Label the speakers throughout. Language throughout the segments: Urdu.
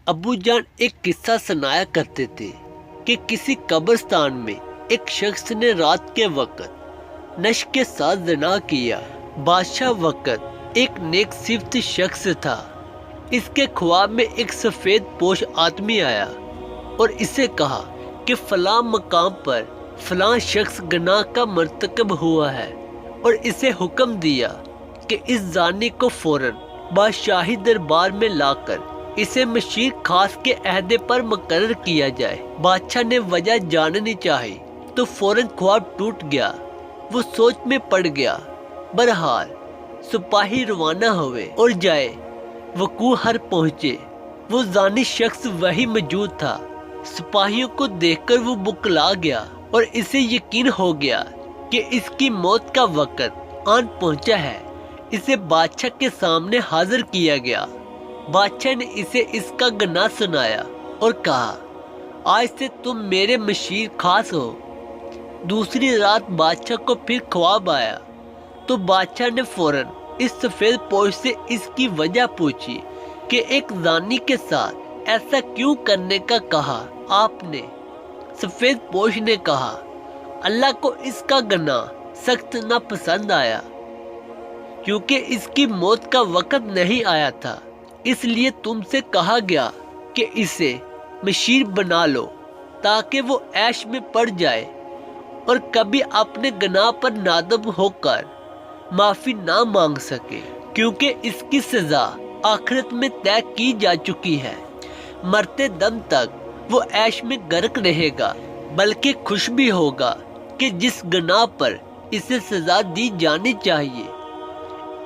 Speaker 1: ابو جان ایک قصہ سنایا کرتے تھے کہ کسی قبرستان میں ایک شخص نے رات کے وقت نشک کے ساتھ زنا کیا۔ بادشاہ وقت ایک نیک صفت شخص تھا۔ اس کے خواب میں ایک سفید پوش آدمی آیا اور اسے کہا کہ فلاں مقام پر فلاں شخص گناہ کا مرتکب ہوا ہے، اور اسے حکم دیا کہ اس زانی کو فوراً بادشاہی دربار میں لا کر اسے مشیر خاص کے عہدے پر مقرر کیا جائے۔ بادشاہ نے وجہ جاننی چاہی تو فوراً خواب ٹوٹ گیا۔ وہ سوچ میں پڑ گیا۔ بہرحال سپاہی روانہ ہوئے اور جائے وقوع ہر پہنچے۔ وہ زانی شخص وہی موجود تھا۔ سپاہیوں کو دیکھ کر وہ بکلا گیا اور اسے یقین ہو گیا کہ اس کی موت کا وقت آن پہنچا ہے۔ اسے بادشاہ کے سامنے حاضر کیا گیا۔ بادشاہ نے اسے اس کا گناہ سنایا اور کہا، آج سے تم میرے مشیر خاص ہو۔ دوسری رات بادشاہ کو پھر خواب آیا تو بادشاہ نے فوراً اس سفید پوش سے اس کی وجہ پوچھی کہ ایک زانی کے ساتھ ایسا کیوں کرنے کا کہا آپ نے؟ سفید پوش نے کہا، اللہ کو اس کا گناہ سخت ناپسند آیا، کیونکہ اس کی موت کا وقت نہیں آیا تھا، اس لیے تم سے کہا گیا کہ اسے مشیر بنا لو تاکہ وہ عیش میں پڑ جائے اور کبھی اپنے گناہ پر نادم ہو کر معافی نہ مانگ سکے، کیونکہ اس کی سزا آخرت میں طے کی جا چکی ہے۔ مرتے دم تک وہ عیش میں غرق رہے گا، بلکہ خوش بھی ہوگا کہ جس گناہ پر اسے سزا دی جانی چاہیے،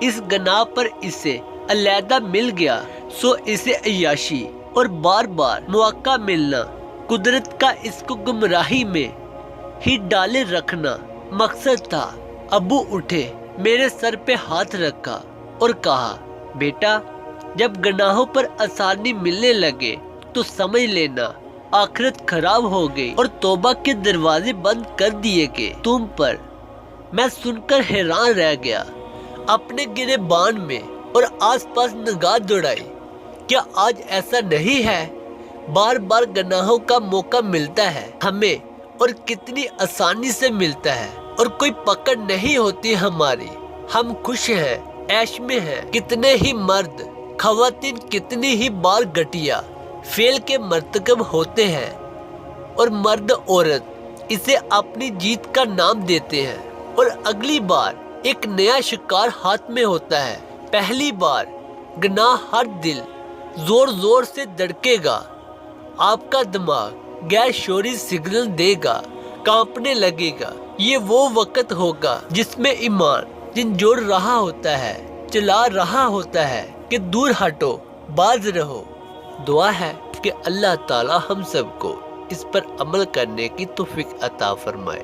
Speaker 1: اس گناہ پر اسے علیحدہ مل گیا، سو اسے عیاشی اور بار بار موقع ملنا قدرت کا اس کو گمراہی میں ہی ڈالے رکھنا مقصد تھا۔ ابو اٹھے، میرے سر پہ ہاتھ رکھا اور کہا، بیٹا جب گناہوں پر آسانی ملنے لگے تو سمجھ لینا آخرت خراب ہو گئی اور توبہ کے دروازے بند کر دیے گئے تم پر۔ میں سن کر حیران رہ گیا، اپنے گریبان میں اور آس پاس نگاہ دوڑائی۔ کیا آج ایسا نہیں ہے؟ بار بار گناہوں کا موقع ملتا ہے ہمیں، اور کتنی آسانی سے ملتا ہے، اور کوئی پکڑ نہیں ہوتی ہماری۔ ہم خوش ہیں، عیش میں ہیں۔ کتنے ہی مرد خواتین کتنی ہی بار گھٹیا فعل کے مرتکب ہوتے ہیں، اور مرد عورت اسے اپنی جیت کا نام دیتے ہیں، اور اگلی بار ایک نیا شکار ہاتھ میں ہوتا ہے۔ پہلی بار گناہ ہر دل زور زور سے دھڑکے گا، آپ کا دماغ غیر شعوری سگنل دے گا، کانپنے لگے گا۔ یہ وہ وقت ہوگا جس میں ایمان جھنجھوڑ رہا ہوتا ہے، چلا رہا ہوتا ہے کہ دور ہٹو، باز رہو۔ دعا ہے کہ اللہ تعالی ہم سب کو اس پر عمل کرنے کی توفیق عطا فرمائے۔